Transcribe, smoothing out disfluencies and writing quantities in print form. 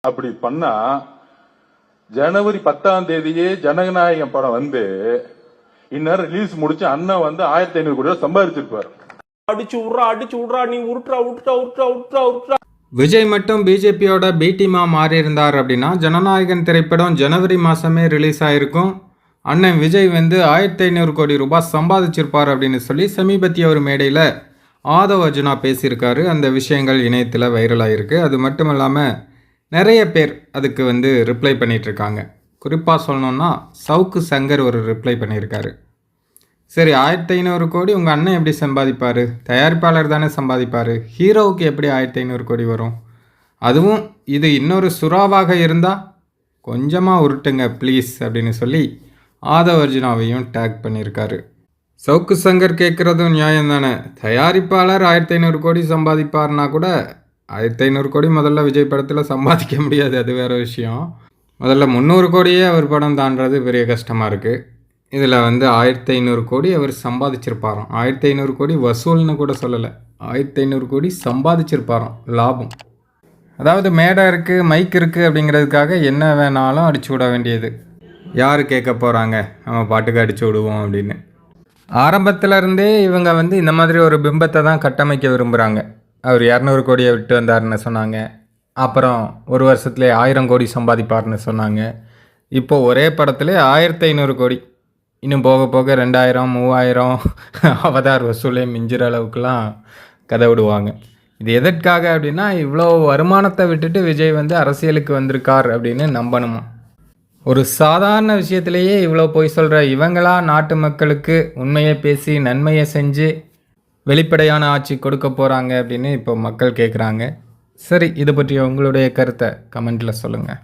அப்படி பண்ணா ஜனவரி 10ஆம் தேதியே ஜனநாயகம் படம் வந்து இந்நேரம் ரிலீஸ் முடிச்சு அண்ணன் வந்து 1500 கோடி சம்பாதிச்சிருப்பாரு. அடிச்சு விட்றா நீ உருட்டுறா. விஜய் மட்டும் பிஜேபியோட பி டீமா மாறி இருந்தார் அப்படின்னா ஜனநாயகன் திரைப்படம் ஜனவரி மாதமே ரிலீஸ் ஆகிருக்கும். அண்ணன் விஜய் வந்து 1500 கோடி ரூபாய் சம்பாதிச்சிருப்பார் அப்படின்னு சொல்லி சமீபத்திய ஒரு மேடையில் ஆதவ் அர்ஜுனா பேசியிருக்காரு. அந்த விஷயங்கள் இணையத்தில் வைரலாகிருக்கு. அது மட்டும் இல்லாமல் நிறைய பேர் அதுக்கு வந்து ரிப்ளை பண்ணிகிட்ருக்காங்க. குறிப்பாக சொல்லணுன்னா சவுக்கு சங்கர் ஒரு ரிப்ளை பண்ணியிருக்காரு. சரி, 1500 கோடி உங்கள் அண்ணன் எப்படி சம்பாதிப்பார்? தயாரிப்பாளர் தானே சம்பாதிப்பார். ஹீரோவுக்கு எப்படி 1500 கோடி வரும்? அதுவும் இது இன்னொரு சுறாவாக இருந்தால் கொஞ்சமாக உருட்டுங்க ப்ளீஸ் அப்படின்னு சொல்லி ஆதவ் அர்ஜுனாவையும் டேக் பண்ணியிருக்காரு. சவுக்கு சங்கர் கேட்குறதும் நியாயம் தானே. தயாரிப்பாளர் 1500 கோடி சம்பாதிப்பார்னா கூட 1500 கோடி முதல்ல விஜய் படத்தில் சம்பாதிக்க முடியாது, அது வேறு விஷயம். முதல்ல 300 கோடியே அவர் படம் தாண்டது பெரிய கஷ்டமாக இருக்குது. இதில் வந்து 1500 கோடி அவர் சம்பாதிச்சிருப்பாராம். 1500 கோடி வசூல்னு கூட சொல்லலை, 1500 கோடி சம்பாதிச்சிருப்பாராம் லாபம். அதாவது மேடை இருக்குது, மைக் இருக்குது அப்படிங்கிறதுக்காக என்ன வேணாலும் அடிச்சு விட வேண்டியது. யார் கேட்க போகிறாங்க, நம்ம பாட்டுக்கு அடிச்சு விடுவோம் அப்படின்னு. ஆரம்பத்தில் இருந்தே இவங்க வந்து இந்த மாதிரி ஒரு பிம்பத்தை தான் கட்டமைக்க விரும்புகிறாங்க. அவர் 200 கோடியை விட்டு வந்தார்னு சொன்னாங்க. அப்புறம் ஒரு வருஷத்துலேயே 1000 கோடி சம்பாதிப்பார்னு சொன்னாங்க. இப்போது ஒரே படத்தில் 1500 கோடி. இன்னும் போக போக 2000 3000 அவதார் வசூலே மிஞ்சிற அளவுக்குலாம் கதை விடுவாங்க. இது எதற்காக அப்படின்னா, இவ்வளோ வருமானத்தை விட்டுட்டு விஜய் வந்து அரசியலுக்கு வந்திருக்கார் அப்படின்னு நம்பணுமா. ஒரு சாதாரண விஷயத்திலேயே இவ்வளோ போய் சொல்கிற இவங்களா நாட்டு மக்களுக்கு உண்மையை பேசி நன்மையை செஞ்சு வெளிப்படையான ஆட்சி கொடுக்க போகிறாங்க அப்படின்னு இப்போ மக்கள் கேட்குறாங்க. சரி, இது பற்றி உங்களுடைய கருத்தை கமெண்ட்டில் சொல்லுங்கள்.